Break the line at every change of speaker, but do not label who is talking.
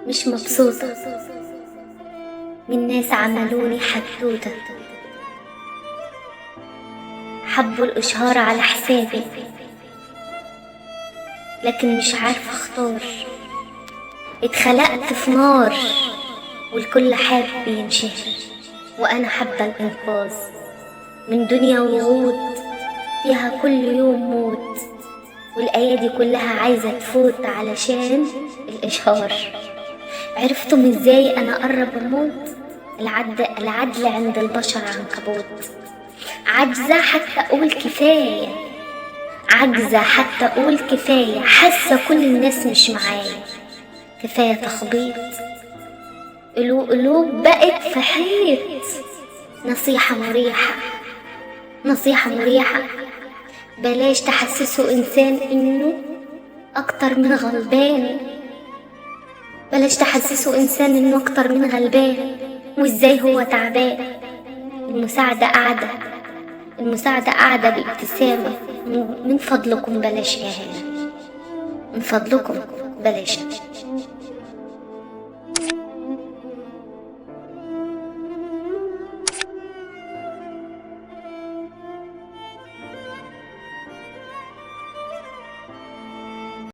مش مبسوطة من ناس عملوني حدوتة، حبوا الإشهار على حسابي لكن مش عارفة اختار. اتخلقت في نار والكل حابب ينشهر، وأنا حابة الإنقاذ من دنيا وغوط فيها كل يوم موت، والأيادي كلها عايزة تفوت علشان الإشهار. عرفتم إزاي أنا قرب أموت؟ العدل عند البشر عنكبوت. عاجزة حتى أقول كفاية، عاجزة حتى أقول كفاية، حاسة كل الناس مش معايا. كفاية تخبيط، قلوب بقت في حيط. نصيحة مريحة، نصيحة مريحة، بلاش تحسسوا إنسان إنه أكتر من غلبان. بلاش تحسسوا إنسان إنه أكتر من غلبان وإزاي هو تعبان. المساعدة قاعدة بابتسامة. من فضلكم بلاش إهانة، من فضلكم بلاش.